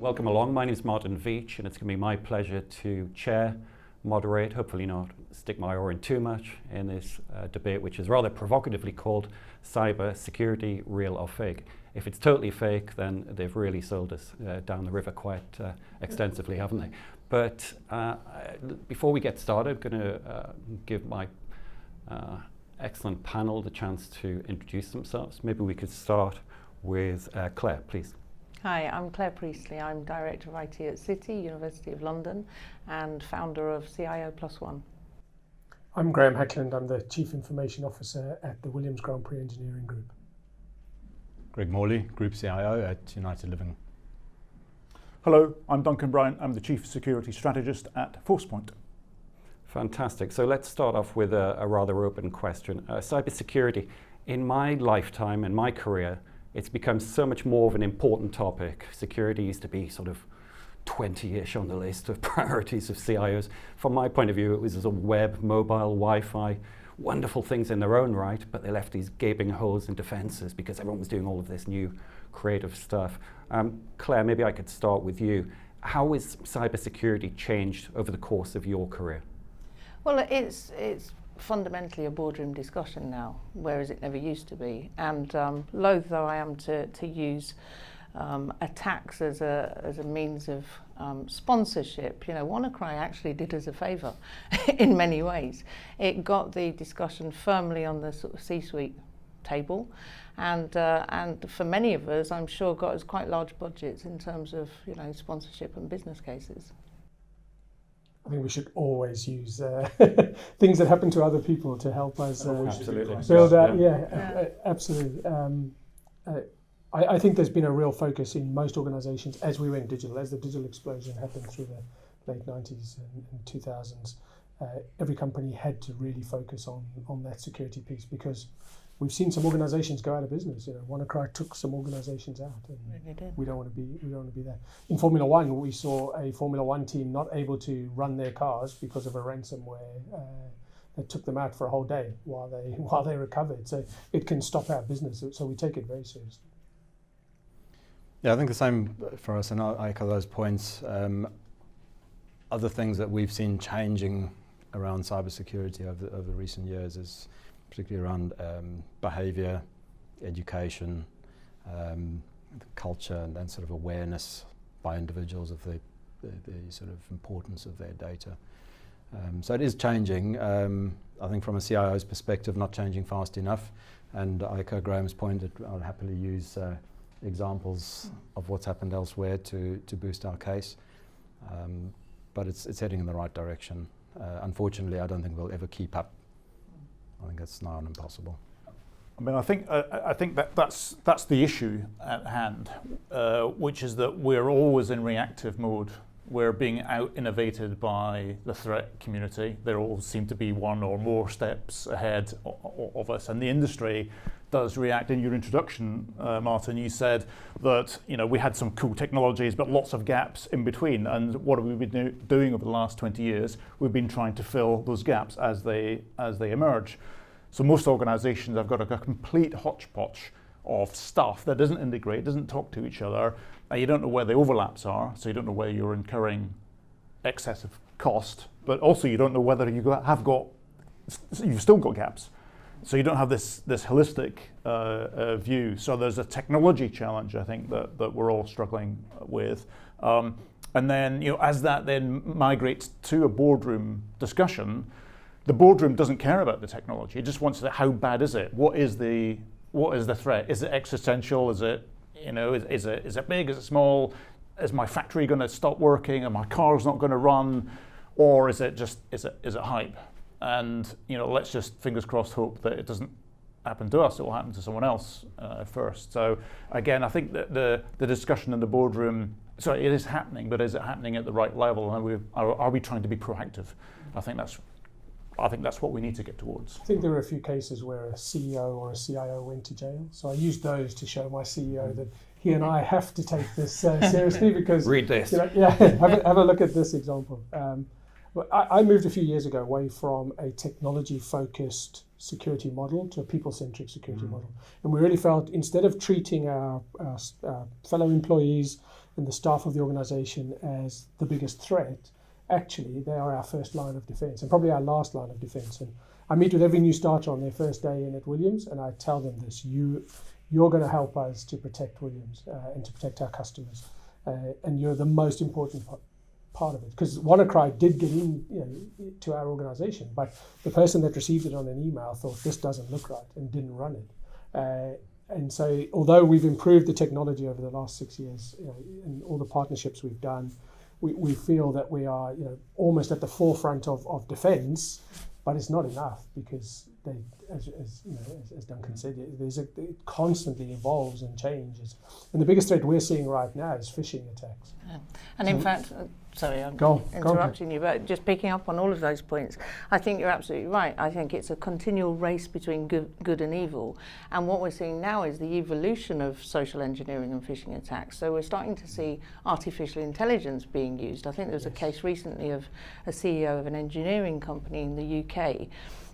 Welcome along. My name is Martin Veitch, and it's going to be my pleasure to chair, moderate, hopefully not stick my oar in too much in this debate, which is rather provocatively called cyber security, real or fake. If it's totally fake, then they've really sold us down the river quite extensively, haven't they? But before we get started, I'm going to give my excellent panel the chance to introduce themselves. Maybe we could start with Claire, please. Hi, I'm Claire Priestley. I'm Director of IT at City, University of London, and founder of CIO+1. I'm Graeme Hackland. I'm the Chief Information Officer at the Williams Grand Prix Engineering Group. Greg Morley, Group CIO at United Living. Hello, I'm Duncan Brown. I'm the Chief Security Strategist at Forcepoint. Fantastic. So let's start off with a rather open question. Cybersecurity, in my lifetime, in my career, it's become so much more of an important topic. Security used to be sort of 20-ish on the list of priorities of CIOs. From my point of view, it was a web, mobile, Wi-Fi, wonderful things in their own right, but they left these gaping holes in defenses because everyone was doing all of this new creative stuff. Claire, maybe I could start with you. How has cybersecurity changed over the course of your career? Well, it's fundamentally a boardroom discussion now, whereas it never used to be. And loath though I am to use attacks as a means of sponsorship, you know, WannaCry actually did us a favour in many ways. It got the discussion firmly on the sort of C-suite table, and for many of us, I'm sure, got us quite large budgets in terms of, you know, sponsorship and business cases. I think we should always use things that happen to other people to help us build out. Yeah. Absolutely. I think there's been a real focus in most organisations as we went digital, as the digital explosion happened through the late 90s and 2000s. Every company had to really focus on that security piece, because we've seen some organisations go out of business. You know, WannaCry took some organisations out, and we don't want to be there. In Formula One, we saw a Formula One team not able to run their cars because of a ransomware that took them out for a whole day while they recovered. So it can stop our business. So we take it very seriously. Yeah, I think the same for us, and I echo those points. Other things that we've seen changing around cybersecurity over recent years is particularly around behaviour, education, culture, and then sort of awareness by individuals of the sort of importance of their data. So it is changing. I think from a CIO's perspective, not changing fast enough. And I echo Graham's point that I'll happily use examples of what's happened elsewhere to boost our case. But it's heading in the right direction. Unfortunately, I don't think we'll ever keep up. I think that's now impossible. I mean, I think that's the issue at hand, which is that we're always in reactive mode. We're being out-innovated by the threat community. They all seem to be one or more steps ahead of us, and the industry does react. In your introduction, Martin, you said that, you know, we had some cool technologies, but lots of gaps in between. And what have we been doing over the last 20 years? We've been trying to fill those gaps as they emerge. So most organisations have got a complete hodgepodge of stuff that doesn't integrate, doesn't talk to each other. You don't know where the overlaps are, so you don't know where you're incurring excessive cost, but also you don't know whether you've still got gaps. So you don't have this holistic view. So there's a technology challenge, I think, that we're all struggling with. And then, you know, as that then migrates to a boardroom discussion, the boardroom doesn't care about the technology. It just wants to know, how bad is it? What is the threat? Is it existential? Is it, you know, is it big? Is it small? Is my factory going to stop working? And my car's not going to run? Or is it hype? And, you know, let's just, fingers crossed, hope that it doesn't happen to us. It will happen to someone else first. So again, I think that the discussion in the boardroom, it is happening, but is it happening at the right level? And are we trying to be proactive? I think that's what we need to get towards. I think there were a few cases where a CEO or a CIO went to jail. So I used those to show my CEO that he and I have to take this seriously, because read this. You know, have a look at this example. I moved a few years ago away from a technology-focused security model to a people-centric security model. And we really felt, instead of treating our fellow employees and the staff of the organisation as the biggest threat, actually they are our first line of defence and probably our last line of defence. And I meet with every new starter on their first day in at Williams, and I tell them this: you're going to help us to protect Williams and to protect our customers, and you're the most important part of it. Because WannaCry did get in, to our organisation, but the person that received it on an email thought this doesn't look right and didn't run it. And so, although we've improved the technology over the last 6 years, and all the partnerships we've done, we feel that we are, almost at the forefront of defence, but it's not enough, because they, as Duncan said, it constantly evolves and changes. And the biggest threat we're seeing right now is phishing attacks. Yeah. And in fact, sorry, I'm Go interrupting you, but just picking up on all of those points, I think you're absolutely right. I think it's a continual race between good and evil. And what we're seeing now is the evolution of social engineering and phishing attacks. So we're starting to see artificial intelligence being used. I think there was a case recently of a CEO of an engineering company in the UK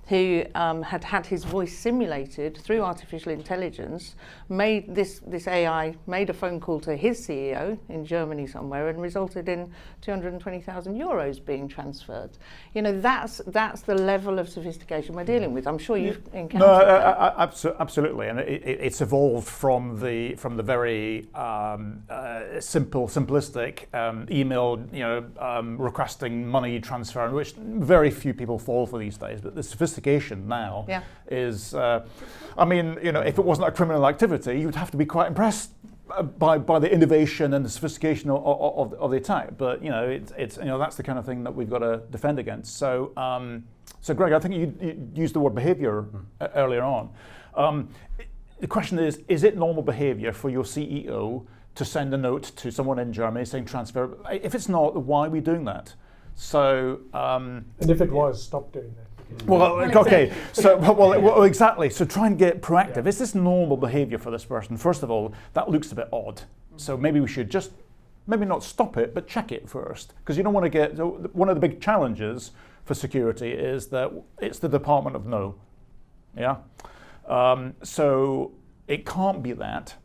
who had his voice simulated through artificial intelligence, made this AI made a phone call to his CEO in Germany somewhere, and resulted in 220,000 euros being transferred. That's the level of sophistication we're dealing with. I'm sure you've encountered that. Absolutely, and it's evolved from the very simplistic email, requesting money transfer, which very few people fall for these days. But the sophistication now is, if it wasn't a criminal activity, you'd have to be quite impressed by the innovation and the sophistication of the attack. But it's that's the kind of thing that we've got to defend against. So Greg, I think you used the word behaviour earlier on. The question is it normal behaviour for your CEO to send a note to someone in Germany saying transfer? If it's not, why are we doing that? So and if it was, stop doing that. Well, okay. So, exactly. So, try and get proactive. Is this normal behaviour for this person? First of all, that looks a bit odd. So maybe we should just maybe not stop it, but check it first, because you don't want to get. One of the big challenges for security is that it's the Department of No. Yeah. So it can't be that.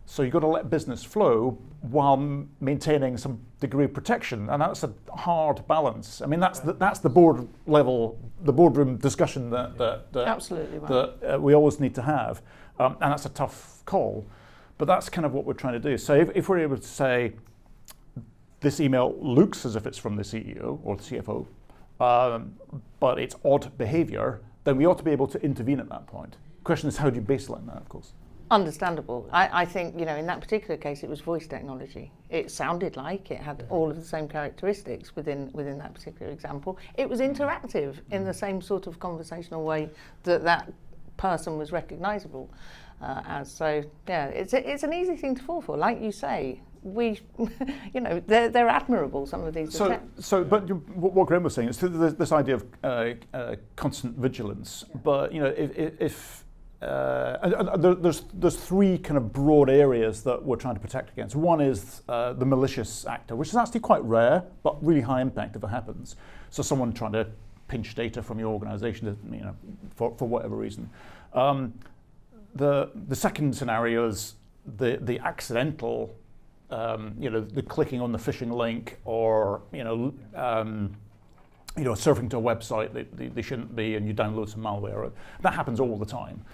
So you've got to let business flow while maintaining some degree of protection, and that's a hard balance. I mean, that's the board level, the boardroom discussion that absolutely right. that we always need to have, and that's a tough call. But that's kind of what we're trying to do. So if we're able to say this email looks as if it's from the CEO or the CFO, but it's odd behaviour, then we ought to be able to intervene at that point. The question is, how do you baseline that, of course? Understandable. I think, in that particular case, it was voice technology. It sounded like it had all of the same characteristics within that particular example. It was interactive in the same sort of conversational way that person was recognisable as. So, yeah, it's an easy thing to fall for. Like you say, they're admirable, some of these attempts. But what Graeme was saying is this idea of constant vigilance. But, if there's three kind of broad areas that we're trying to protect against. One is the malicious actor, which is actually quite rare, but really high impact if it happens. So someone trying to pinch data from your organisation, for whatever reason. The second scenario is the accidental, the clicking on the phishing link, or surfing to a website that they shouldn't be, and you download some malware. That happens all the time.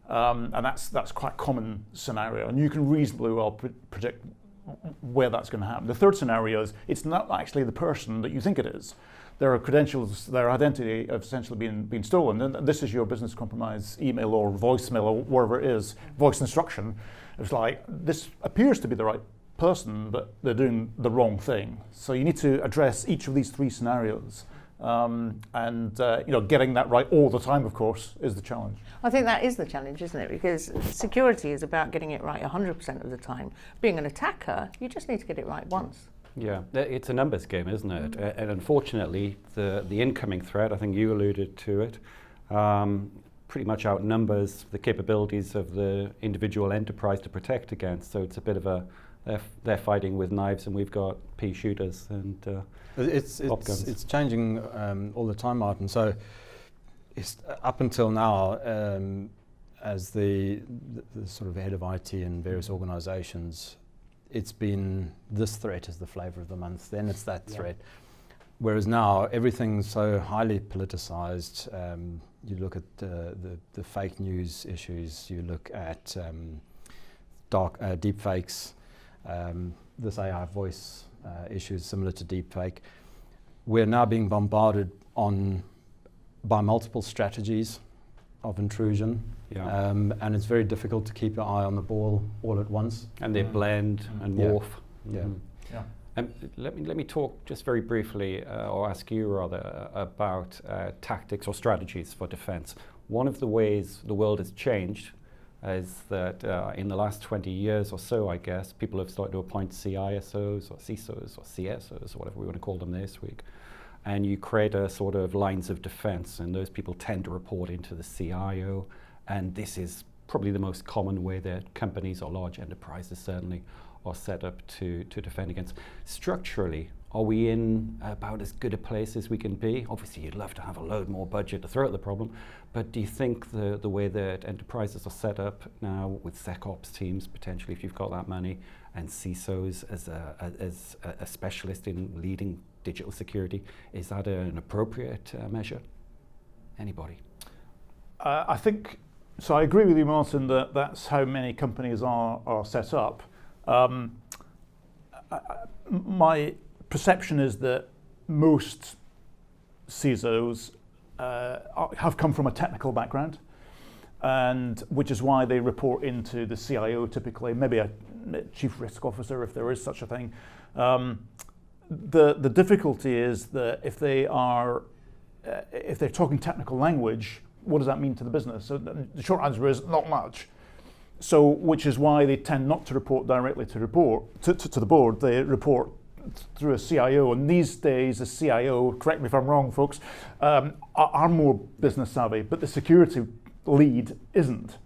And that's quite a common scenario, and you can reasonably well predict where that's going to happen. The third scenario is it's not actually the person that you think it is. Their credentials, their identity have essentially been stolen, and this is your business compromise email or voicemail or wherever it is, voice instruction. It's like, this appears to be the right person, but they're doing the wrong thing. So you need to address each of these three scenarios. Getting that right all the time, of course, is the challenge. I think that is the challenge, isn't it? Because security is about getting it right 100% of the time. Being an attacker, you just need to get it right once. Yeah, it's a numbers game, isn't it? And unfortunately, the incoming threat, I think you alluded to it, pretty much outnumbers the capabilities of the individual enterprise to protect against. So it's a bit of they're fighting with knives, and we've got pea shooters and it's changing all the time, Martin. So it's up until now, as the sort of head of IT in various organisations, it's been this threat is the flavour of the month, then it's that threat. Whereas now everything's so highly politicised. You look at the fake news issues, you look at deep fakes, this AI voice issue is similar to deep fake. We're now being bombarded by multiple strategies of intrusion, and it's very difficult to keep your eye on the ball all at once. And they blend and morph. Yeah. Let me talk just very briefly, or ask you rather, about tactics or strategies for defence. One of the ways the world has changed is that in the last 20 years or so, I guess, people have started to appoint CISOs or CISOs or CSOs or whatever we want to call them this week. And you create a sort of lines of defense, and those people tend to report into the CIO. And this is probably the most common way that companies or large enterprises certainly are set up to defend against. Structurally, are we in about as good a place as we can be? Obviously, you'd love to have a load more budget to throw at the problem, but do you think the way that enterprises are set up now with SecOps teams, potentially if you've got that money, and CISOs as a specialist in leading digital security, is that an appropriate measure? Anybody? I think, so I agree with you, Martin, that that's how many companies are set up. My perception is that most CISOs have come from a technical background, and which is why they report into the CIO typically, maybe a chief risk officer if there is such a thing. The difficulty is that if they're talking technical language, what does that mean to the business? So the short answer is not much. So, which is why they tend not to report directly to the board. They report through a CIO, and these days the CIO, correct me if I'm wrong, folks, are more business savvy, but the security lead isn't,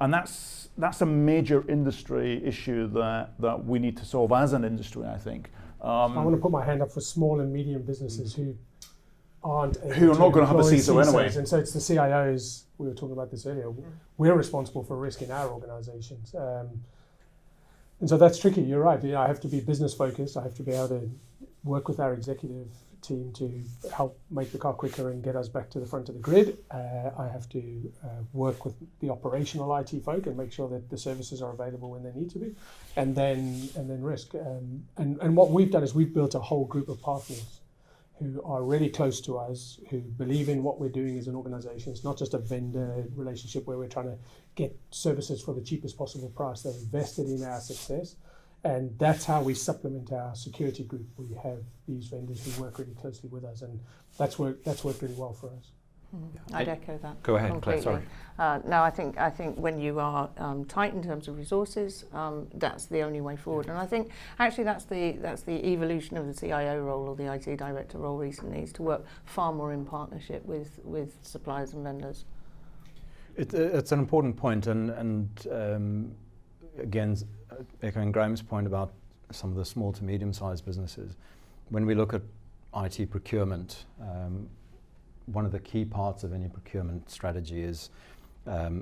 and that's a major industry issue that we need to solve as an industry, I think. I want to put my hand up for small and medium businesses who are not going to have a CISO anyway. And so it's the CIOs, we were talking about this earlier, we're responsible for risk in our organizations. And so that's tricky, you're right. I have to be business focused, I have to be able to work with our executive team to help make the car quicker and get us back to the front of the grid. I have to work with the operational IT folk and make sure that the services are available when they need to be, and then risk. And what we've done is we've built a whole group of partners who are really close to us, who believe in what we're doing as an organization. It's not just a vendor relationship where we're trying to get services for the cheapest possible price. They're invested in our success. And that's how we supplement our security group. We have these vendors who work really closely with us, and that's worked really well for us. I'd echo that. Go ahead, completely. Claire, sorry. No, I think when you are tight in terms of resources, that's the only way forward. And I think actually that's the evolution of the CIO role or the IT director role recently, is to work far more in partnership with suppliers and vendors. It's an important point, and again, echoing Graeme's point about some of the small to medium-sized businesses, when we look at IT procurement, one of the key parts of any procurement strategy is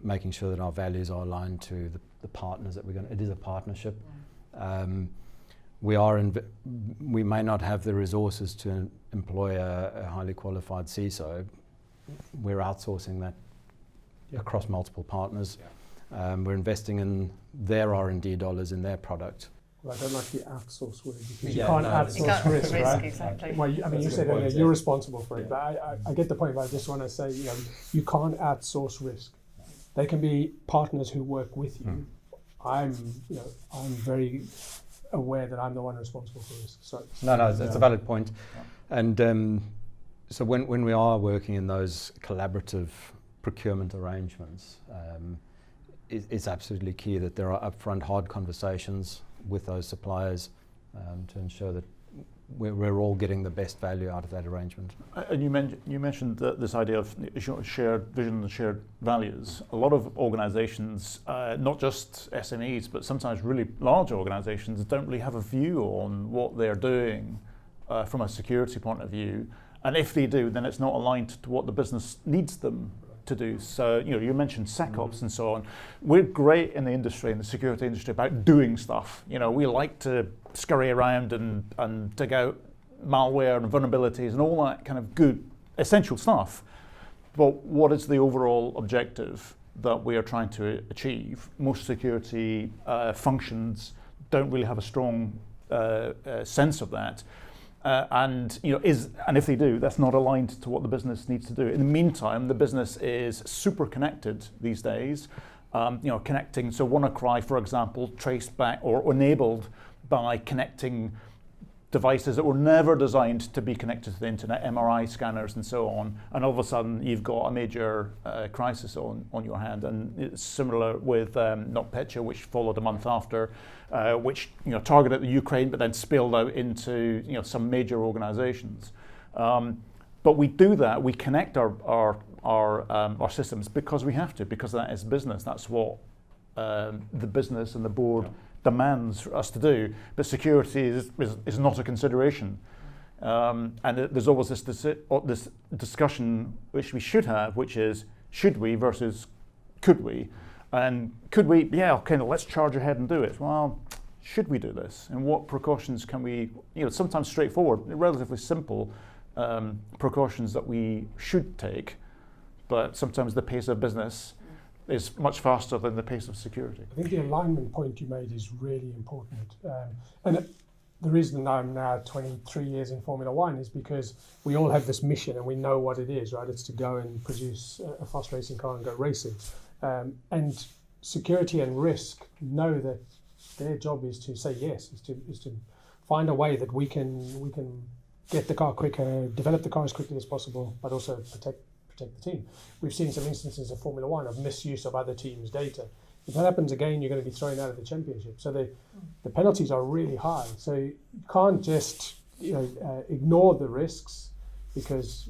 making sure that our values are aligned to the partners that it is a partnership. We may not have the resources to employ a highly qualified CISO. We're outsourcing that across multiple partners. We're investing in their R&D dollars in their product. Well, I don't like the outsource word, because you can't outsource risk, right? Exactly. Well, you said earlier, you're responsible for it, but I get the point. But I just want to say, you can't outsource risk. They can be partners who work with you. I'm very aware that I'm the one responsible for risk. So it's a valid point. And so when we are working in those collaborative procurement arrangements, it's absolutely key that there are upfront hard conversations with those suppliers to ensure that we're all getting the best value out of that arrangement. And you mentioned this idea of shared vision and shared values. A lot of organisations, not just SMEs, but sometimes really large organisations, don't really have a view on what they're doing from a security point of view. And if they do, then it's not aligned to what the business needs them to do. So, you mentioned SecOps and so on. We're great in the industry, in the security industry, about doing stuff. We like to scurry around and dig out malware and vulnerabilities and all that kind of good, essential stuff. But what is the overall objective that we are trying to achieve? Most security functions don't really have a strong sense of that. And if they do, that's not aligned to what the business needs to do. In the meantime, the business is super connected these days. Connecting. So WannaCry, for example, traced back or enabled by connecting devices that were never designed to be connected to the internet, MRI scanners and so on, and all of a sudden you've got a major crisis on your hand. And it's similar with NotPetya, which followed a month after, which targeted the Ukraine but then spilled out into some major organizations. But we do that, we connect our systems because we have to, because that is business. That's what the business and the board demands us to do, but security is not a consideration. And there's always this discussion which we should have, which is, should we versus could we? And could we, let's charge ahead and do it. Well, should we do this? And what precautions can we, sometimes straightforward, relatively simple precautions that we should take, but sometimes the pace of business is much faster than the pace of security. I think the alignment point you made is really important. And the reason I'm now 23 years in Formula One is because we all have this mission and we know what it is, right? It's to go and produce a fast racing car and go race it. And security and risk know that their job is to say yes, is to find a way that we can get the car quicker, develop the car as quickly as possible, but also protect the team. We've seen some instances of Formula One of misuse of other teams' data. If that happens again, you're going to be thrown out of the championship. So the penalties are really high. So you can't just ignore the risks, because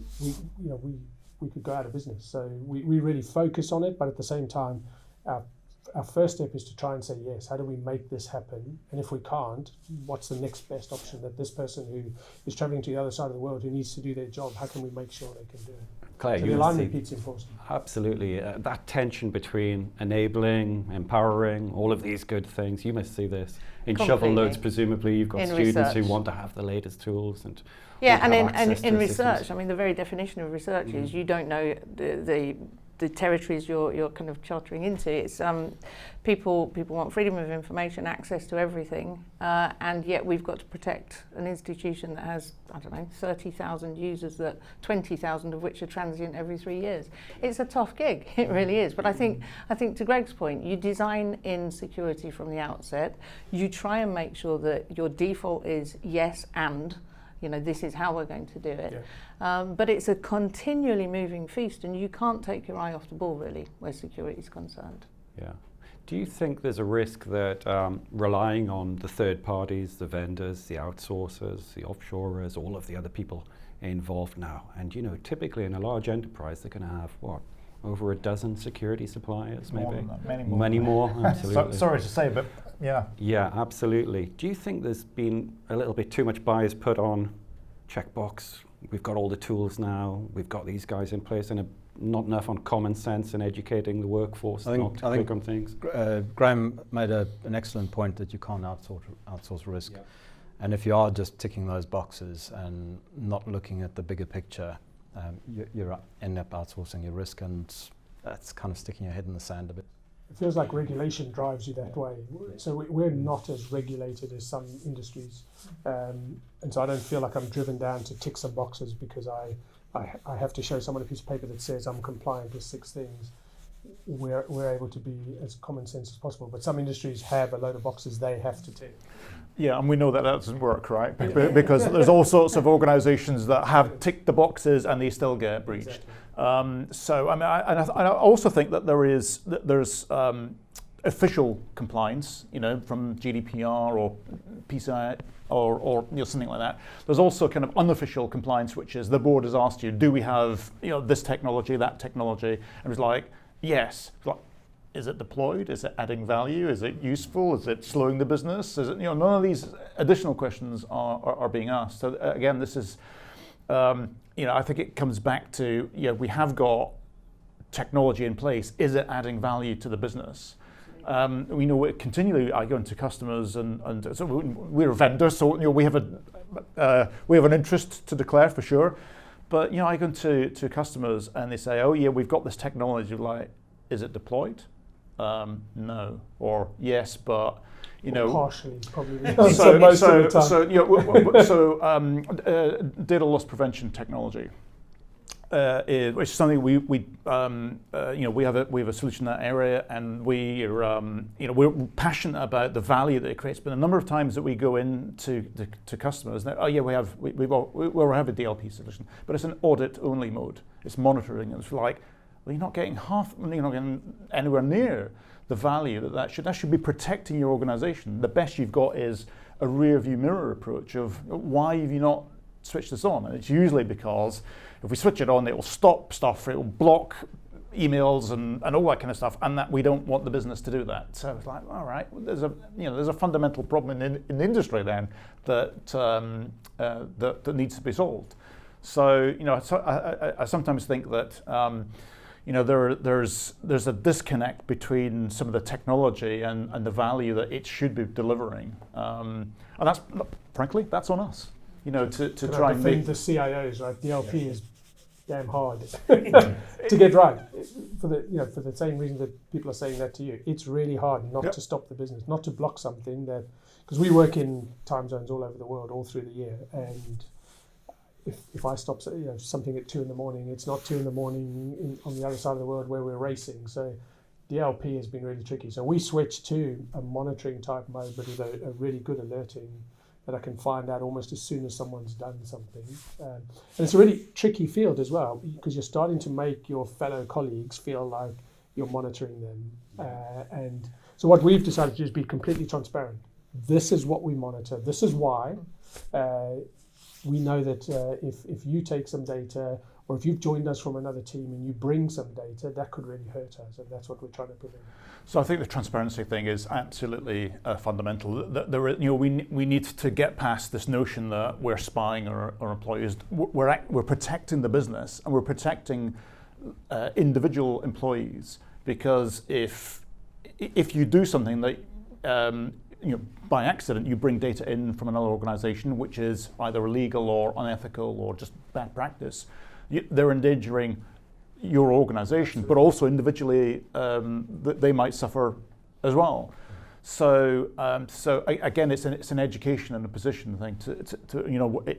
we could go out of business. So we really focus on it, but at the same time, our first step is to try and say yes. How do we make this happen? And if we can't, what's the next best option that this person who is traveling to the other side of the world, who needs to do their job, how can we make sure they can do it? Claire, so the alignment piece is important. Absolutely. That tension between enabling, empowering, all of these good things, you must see this. In shovel loads, presumably, you've got students research who want to have the latest tools. And in research, the very definition of research is you don't know the territories you're kind of chartering into. It's people want freedom of information, access to everything, and yet we've got to protect an institution that has 30,000 users, that 20,000 of which are transient every 3 years. It's a tough gig, it really is. But I think to Greg's point, you design in security from the outset. You try and make sure that your default is yes and. This is how we're going to do it. Yeah. But it's a continually moving feast, and you can't take your eye off the ball, really, where security is concerned. Yeah. Do you think there's a risk that relying on the third parties, the vendors, the outsourcers, the offshorers, all of the other people involved now, and typically in a large enterprise, they're going to have, over a dozen security suppliers, maybe? Many more, absolutely. Sorry to say, but yeah. Yeah, absolutely. Do you think there's been a little bit too much bias put on checkbox? We've got all the tools now, we've got these guys in place, and not enough on common sense and educating the workforce not to click on things? Graeme made an excellent point that you can't outsource risk. Yeah. And if you are just ticking those boxes and not looking at the bigger picture, you end up outsourcing your risk, and that's kind of sticking your head in the sand a bit. It feels like regulation drives you that way. So we're not as regulated as some industries. And so I don't feel like I'm driven down to tick some boxes because I have to show someone a piece of paper that says I'm compliant with 6 things. We're able to be as common sense as possible. But some industries have a load of boxes they have to tick. Yeah, and we know that doesn't work, right? Because there's all sorts of organisations that have ticked the boxes and they still get breached. Exactly. I also think that there's official compliance, from GDPR or PCI or something like that. There's also kind of unofficial compliance, which is the board has asked you, do we have this technology, that technology? And it's like, yes. It's like, is it deployed? Is it adding value? Is it useful? Is it slowing the business? Is it, none of these additional questions are being asked. So again, this is, I think it comes back to, we have got technology in place, is it adding value to the business? We know continually I go into customers and so we're a vendor, so we have an interest to declare for sure. But I go into customers and they say, oh yeah, we've got this technology. Like, is it deployed? No, or yes, but partially is probably the answer most of the time. Data loss prevention technology. Which is something we have a solution in that area, and we're passionate about the value that it creates. But a number of times that we go into to customers, oh yeah, we have a DLP solution, but it's an audit only mode. It's monitoring. It's like, well, you're not getting anywhere near the value that should be protecting your organization. The best you've got is a rear view mirror approach of why have you not switch this on, and it's usually because if we switch it on, it will stop stuff, it will block emails and all that kind of stuff, and that we don't want the business to do that. So it's like, all right, there's a fundamental problem in the industry then that needs to be solved. So I sometimes think that there's a disconnect between some of the technology and the value that it should be delivering, and that's frankly that's on us. To try and make the CIOs, right? DLP is damn hard to get right for the same reason that people are saying that to you. It's really hard not to stop the business, not to block something that, because we work in time zones all over the world, all through the year, and if I stop something at 2 a.m, it's not 2 a.m. on the other side of the world where we're racing. So DLP has been really tricky. So we switched to a monitoring type mode, but with a really good alerting that I can find out almost as soon as someone's done something. And it's a really tricky field as well, because you're starting to make your fellow colleagues feel like you're monitoring them. And so what we've decided to do is be completely transparent. This is what we monitor. This is why. We know that if you take some data, or if you've joined us from another team and you bring some data, that could really hurt us, and that's what we're trying to prevent. So I think the transparency thing is absolutely fundamental. We need to get past this notion that we're spying our employees. We're protecting the business, and we're protecting individual employees, because if you do something that by accident you bring data in from another organization which is either illegal or unethical or just bad practice, they're endangering your organization, but also individually they might suffer as well. So again, it's an education and a position thing.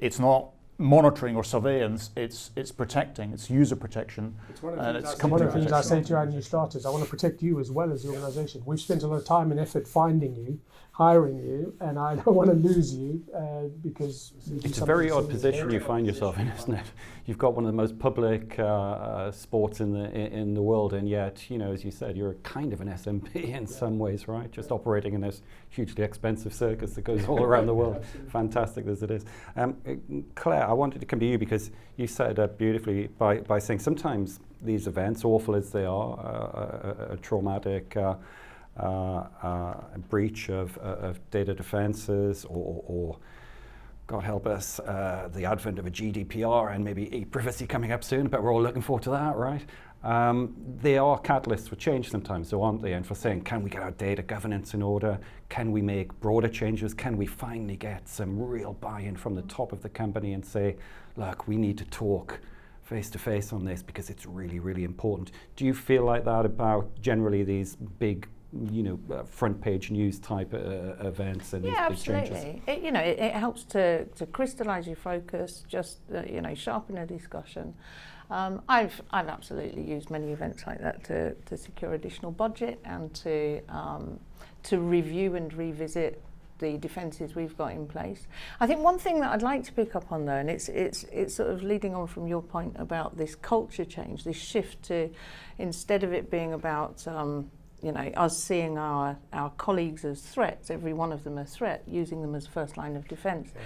It's not monitoring or surveillance. It's protecting. It's user protection. It's one of the things I say to our new starters. I want to protect you as well as the organization. We've spent a lot of time and effort finding you, hiring you, and I don't want to lose you because it's a very odd position you find yourself in, isn't it? You've got one of the most public sports in the world, and yet, as you said, you're kind of an SMP in some ways, right? Just operating in this hugely expensive circus that goes all around the world, fantastic as it is. Claire, I wanted to come to you because you said beautifully by saying sometimes these events, awful as they are, a traumatic breach of data defenses, or God help us, the advent of a GDPR and maybe e-privacy coming up soon, but we're all looking forward to that, right? They are catalysts for change sometimes, so aren't they? And for saying, can we get our data governance in order? Can we make broader changes? Can we finally get some real buy-in from the top of the company and say, look, we need to talk face to face on this because it's really, really important. Do you feel like that about generally these big front page news type events and these big changes? Absolutely. It helps to crystallise your focus, just sharpen a discussion. I've absolutely used many events like that to secure additional budget and to review and revisit the defences we've got in place. I think one thing that I'd like to pick up on though, and it's sort of leading on from your point about this culture change, this shift to, instead of it being about us seeing our colleagues as threats, every one of them a threat, using them as first line of defence. Yeah.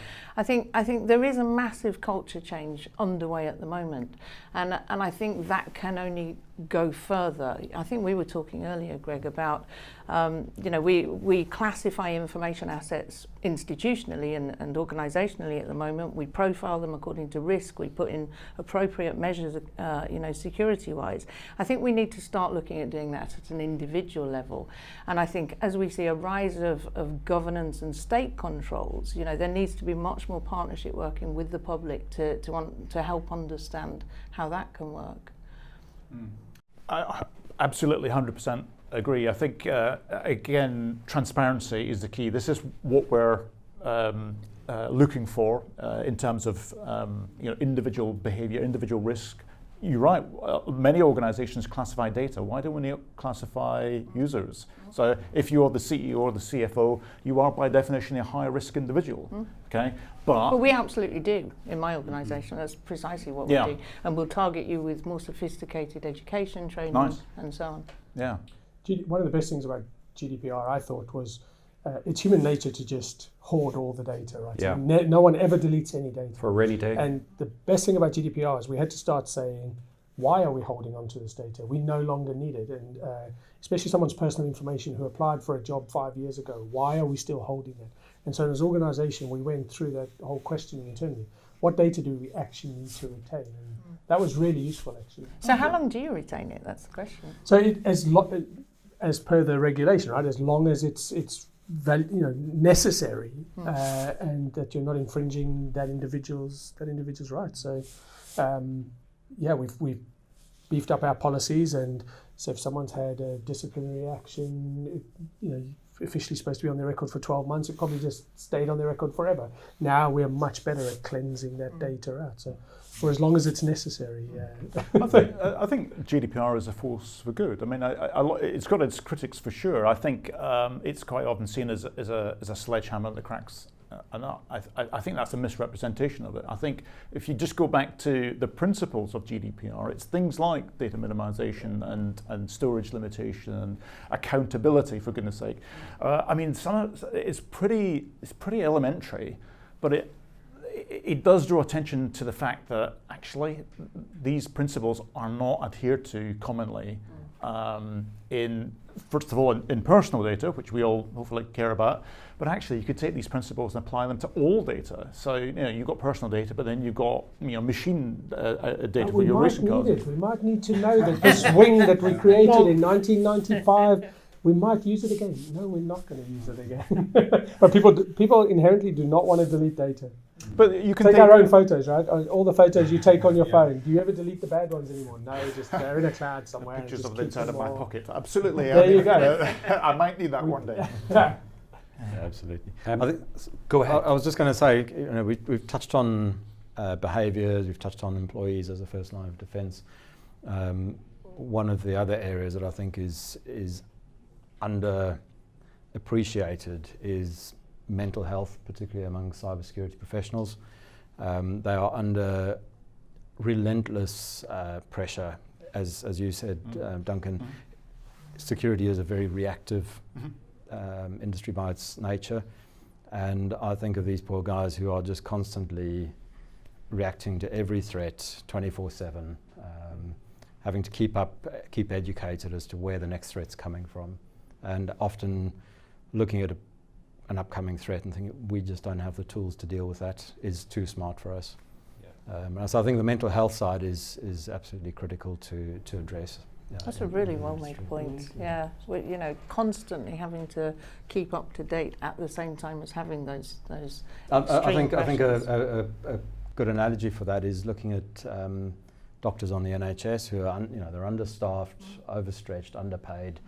I think there is a massive culture change underway at the moment, and I think that can only go further. I think we were talking earlier, Greg, about we classify information assets institutionally and organisationally at the moment. We profile them according to risk. We put in appropriate measures, security-wise. I think we need to start looking at doing that at an individual level. And I think as we see a rise of governance and state controls, there needs to be much more partnership working with the public to help understand how that can work. I absolutely 100% agree. I think, again, transparency is the key. This is what we're looking for in terms of individual behavior, individual risk. You're right, many organizations classify data. Why don't we classify users? So if you're the CEO or the CFO, you are by definition a high risk individual, okay? But we absolutely do in my organisation. That's precisely what we do. And we'll target you with more sophisticated education, training, and so on. Yeah. One of the best things about GDPR, I thought, was it's human nature to just hoard all the data, right? Yeah. So no one ever deletes any data. For a rainy day. And the best thing about GDPR is we had to start saying, why are we holding on to this data? We no longer need it. And especially someone's personal information who applied for a job 5 years ago, why are we still holding it? And so as an organisation, we went through that whole questioning internally. What data do we actually need to retain? And that was really useful, actually. So how long do you retain it? That's the question. So as per the regulation, right? As long as it's necessary, and that you're not infringing that individual's rights. So, we've beefed up our policies, and so if someone's had a disciplinary action, officially supposed to be on their record for 12 months, it probably just stayed on their record forever. Now we're much better at cleansing that data out. So, for as long as it's necessary. I think GDPR is a force for good. I mean, it's got its critics for sure. I think it's quite often seen as a sledgehammer that cracks a nut. I think that's a misrepresentation of it. I think if you just go back to the principles of GDPR, it's things like data minimization and storage limitation and accountability, for goodness sake. It's pretty elementary, but it does draw attention to the fact that actually these principles are not adhered to commonly first of all in personal data, which we all hopefully care about, but actually you could take these principles and apply them to all data. So you've got personal data, but then you've got machine data for your racing cars. We might need to know that this wing that we created in 1995, we might use it again. No, we're not going to use it again. But people inherently do not want to delete data. But you can take our own photos, right? All the photos you take on your phone. Do you ever delete the bad ones anymore? No, just they're in a cloud somewhere. Pictures of the inside of my pocket. Absolutely. There you go. I might need that one day. Yeah, absolutely. Go ahead. I was just going to say, we've touched on behaviours. We've touched on employees as a first line of defence. One of the other areas that I think is underappreciated is mental health, particularly among cybersecurity professionals. They are under relentless pressure, as you said, Duncan. Security is a very reactive industry by its nature, and I think of these poor guys who are just constantly reacting to every threat 24/7, having to keep educated as to where the next threat's coming from, and often looking at an upcoming threat and thinking we just don't have the tools to deal with that is too smart for us. So I think the mental health side is absolutely critical to address. That's a really well made point. Yeah, constantly having to keep up to date at the same time as having those. I think a good analogy for that is looking at doctors on the NHS who are they're understaffed, overstretched, underpaid,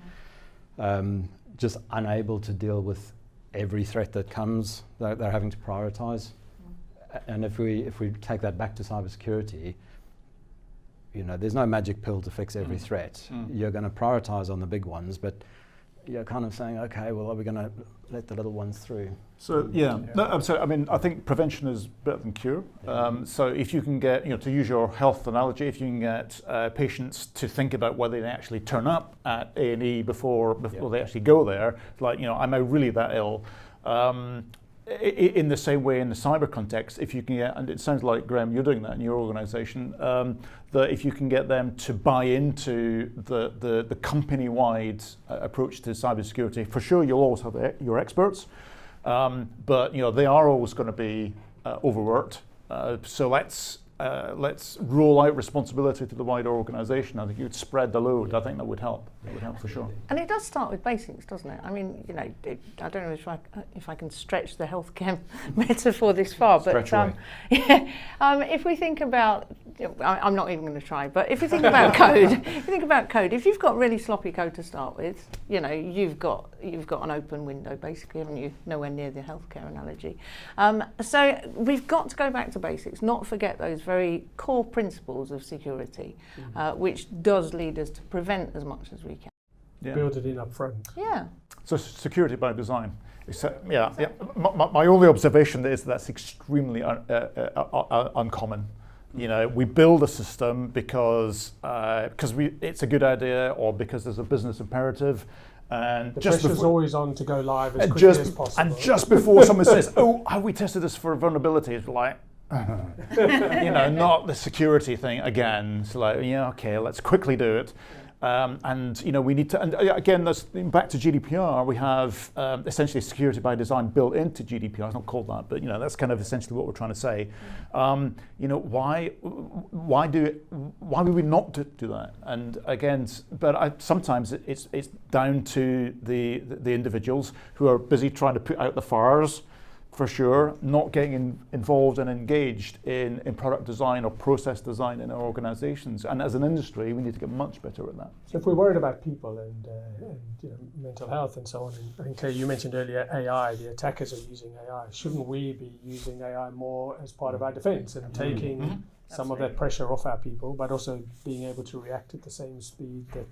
just unable to deal with every threat that comes. They're having to prioritise. And if we take that back to cybersecurity, there's no magic pill to fix every threat. You're going to prioritise on the big ones, but you're kind of saying, okay, well, are we going to let the little ones through? So I think prevention is better than cure. So if you can get, to use your health analogy, if you can get patients to think about whether they actually turn up at A&E before they actually go there, like, am I really that ill? in the same way in the cyber context, if you can get, and it sounds like, Graeme, you're doing that in your organisation, that if you can get them to buy into the company-wide approach to cybersecurity, for sure you'll always have your experts, but they are always going to be overworked. So let's roll out responsibility to the wider organisation. I think you'd spread the load. I think that would help. It would help for sure. And it does start with basics, doesn't it? I mean, I don't know if I can stretch the healthcare metaphor this far, but if we think about, I'm not even going to try. But if we think about code, if you've got really sloppy code to start with, you've got an open window, basically, haven't you? Nowhere near the healthcare analogy. So we've got to go back to basics, not forget those very core principles of security, which does lead us to prevent as much as we can. Yeah. Build it in up front. Yeah. So security by design. My only observation is that's extremely uncommon. We build a system because it's a good idea, or because there's a business imperative. And the pressure's always on to go live as quickly as possible. And just before someone says, "Oh, have we tested this for vulnerability?" It's like, not the security thing again. It's like, okay, let's quickly do it. And we need to, and again, that's back to GDPR. We have essentially security by design built into GDPR. It's not called that, but that's kind of essentially what we're trying to say. Why would we not do that? And again, sometimes it's down to the individuals who are busy trying to put out the fires, for sure, not getting involved and engaged in product design or process design in our organizations. And as an industry, we need to get much better at that. So if we're worried about people and mental health and so on, and I think, Claire, you mentioned earlier AI, the attackers are using AI. Shouldn't we be using AI more as part of our defense and taking some of that pressure off our people, but also being able to react at the same speed that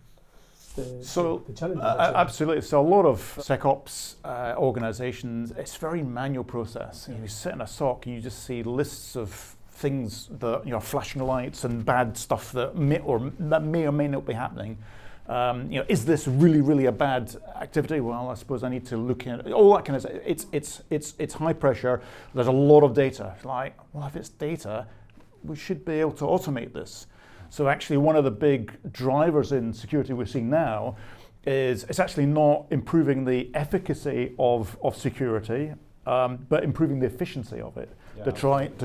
the challenges absolutely. So a lot of SecOps organizations, it's a very manual process. You sit in a SOC and you just see lists of things that flashing lights and bad stuff that may or may not be happening. Is this really a bad activity? Well, I suppose I need to look at all that kind of stuff. It's high pressure. There's a lot of data. It's like, well, if it's data, we should be able to automate this. So actually one of the big drivers in security we're seeing now is it's actually not improving the efficacy of security, but improving the efficiency of it, to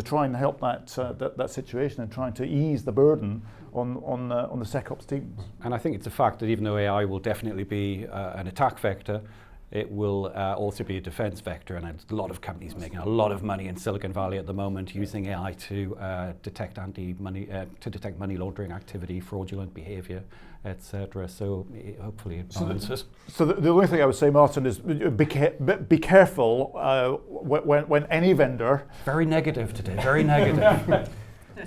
try and help that situation and trying to ease the burden on the SecOps teams. And I think it's a fact that even though AI will definitely be an attack vector, it will also be a defense vector, and a lot of companies making a lot of money in Silicon Valley at the moment using AI to detect money laundering activity, fraudulent behaviour, etc. So hopefully it balances. So the only thing I would say, Martin, is be careful when any vendor. Very negative today. Very negative.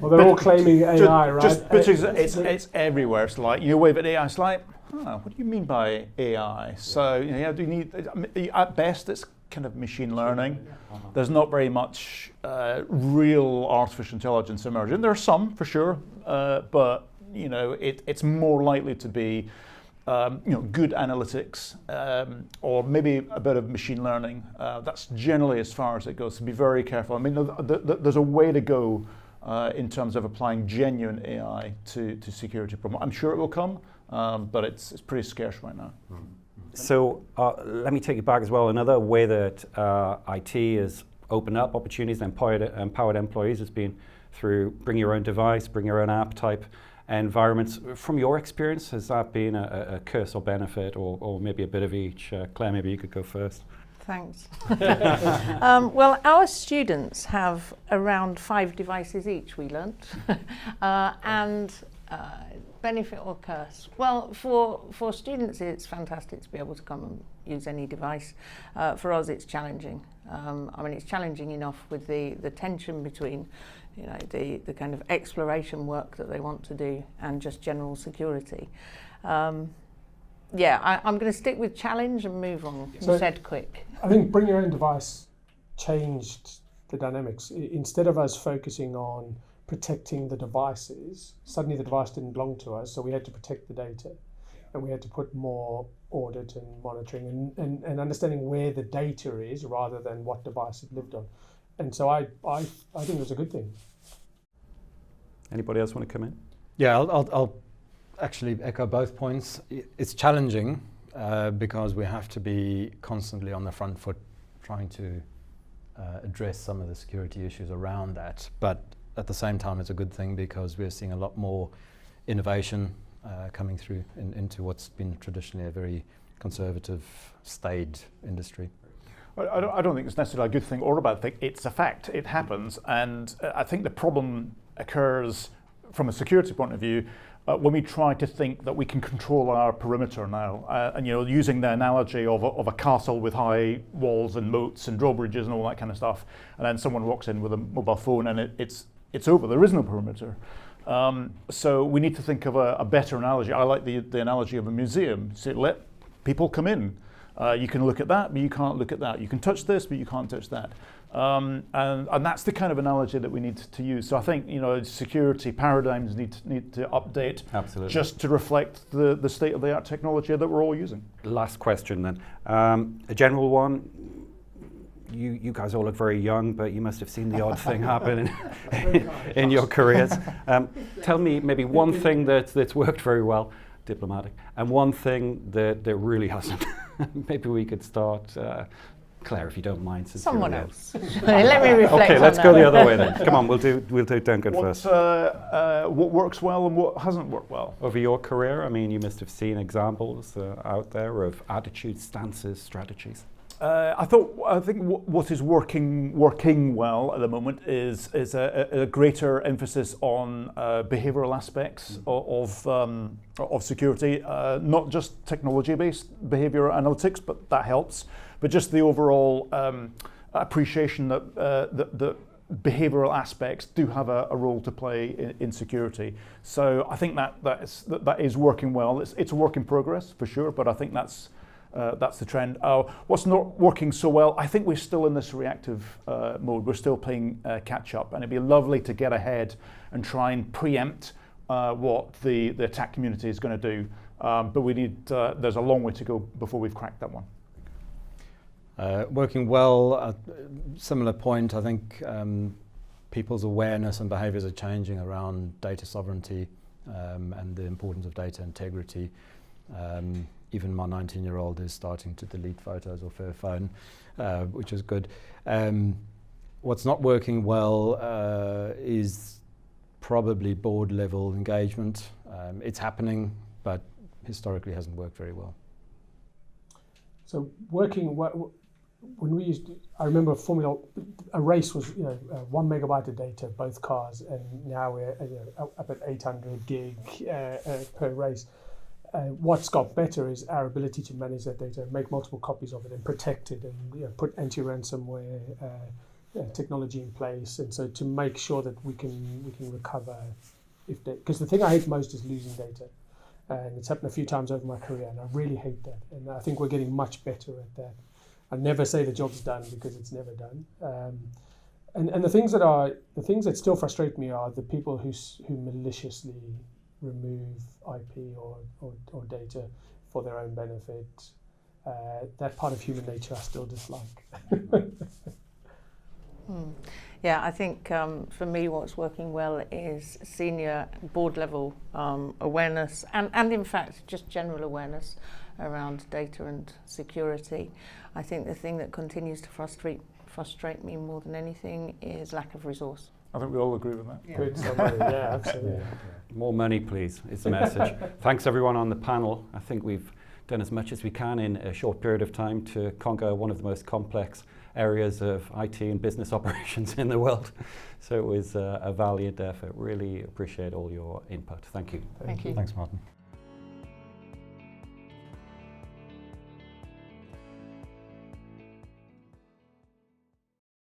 Well, they're all claiming AI, right? It's everywhere. It's like you wave at AI, it's like, what do you mean by AI? So do you need, at best it's kind of machine learning. There's not very much real artificial intelligence emerging. There are some for sure, but it's more likely to be good analytics or maybe a bit of machine learning. That's generally as far as it goes. So be very careful. I mean, there's a way to go in terms of applying genuine AI to security problems. I'm sure it will come. But it's pretty scarce right now. So let me take it back as well. Another way that IT has opened up opportunities and empowered employees has been through bring your own device, bring your own app type environments. From your experience, has that been a curse or benefit, or maybe a bit of each? Claire, maybe you could go first. Thanks. Well, our students have around 5 devices each, we learnt. And benefit or curse? Well, for students, it's fantastic to be able to come and use any device. For us, it's challenging. It's challenging enough with the tension between, the kind of exploration work that they want to do and just general security. I'm going to stick with challenge and move on. So said quick. I think bring your own device changed the dynamics. Instead of us focusing on protecting the devices, suddenly the device didn't belong to us, so we had to protect the data. and we had to put more audit and monitoring and understanding where the data is rather than what device it lived on. And so I think it was a good thing. Anybody else want to come in? Yeah, I'll actually echo both points. It's challenging because we have to be constantly on the front foot trying to address some of the security issues around that. But at the same time, it's a good thing because we're seeing a lot more innovation coming through into what's been traditionally a very conservative, staid industry. I don't think it's necessarily a good thing or a bad thing. It's a fact. It happens. And I think the problem occurs from a security point of view when we try to think that we can control our perimeter now. And using the analogy of a castle with high walls and moats and drawbridges and all that kind of stuff, and then someone walks in with a mobile phone and it's over. There is no perimeter. So we need to think of a better analogy. I like the analogy of a museum. So let people come in. You can look at that, but you can't look at that. You can touch this, but you can't touch that. And that's the kind of analogy that we need to use. So I think security paradigms need to update. Absolutely. Just to reflect the state-of-the-art technology that we're all using. Last question then, a general one. You guys all look very young, but you must have seen the odd thing happen in your careers. Tell me maybe one thing that's worked very well, diplomatic, and one thing that really hasn't. Maybe we could start, Claire, if you don't mind. Someone else. Let me reflect. Okay, let's go the other way then. Come on, we'll do Duncan first. What works well and what hasn't worked well? Over your career, I mean, you must have seen examples out there of attitudes, stances, strategies. I think what is working well at the moment is a greater emphasis on behavioural aspects of security, not just technology-based behavioural analytics, but that helps. But just the overall appreciation that the behavioural aspects do have a role to play in security. So I think that is working well. It's a work in progress for sure, but I think that's the trend. What's not working so well, I think we're still in this reactive mode. We're still playing catch up, and it'd be lovely to get ahead and try and preempt what the attack community is going to do. But we need, there's a long way to go before we've cracked that one. Working well, similar point, I think people's awareness and behaviours are changing around data sovereignty and the importance of data integrity. Even my 19-year-old is starting to delete photos off her phone, which is good. What's not working well is probably board-level engagement. It's happening, but historically hasn't worked very well. So when we used, I remember a race was 1 megabyte of data, both cars, and now we're up at 800 gig per race. What's got better is our ability to manage that data, make multiple copies of it, and protect it, and put anti-ransomware technology in place, and so to make sure that we can recover because the thing I hate most is losing data, and it's happened a few times over my career, and I really hate that. And I think we're getting much better at that. I never say the job's done because it's never done. And the things that still frustrate me are the people who maliciously remove IP or data for their own benefit. That part of human nature I still dislike. Yeah, I think for me what's working well is senior board level awareness and in fact just general awareness around data and security. I think the thing that continues to frustrate me more than anything is lack of resource. I think we all agree with that. Yeah. Good summary, yeah, absolutely. Yeah. More money, please, is the message. Thanks everyone on the panel. I think we've done as much as we can in a short period of time to conquer one of the most complex areas of IT and business operations in the world. So it was a valiant effort. Really appreciate all your input. Thank you. Thank you. Thanks, Martin.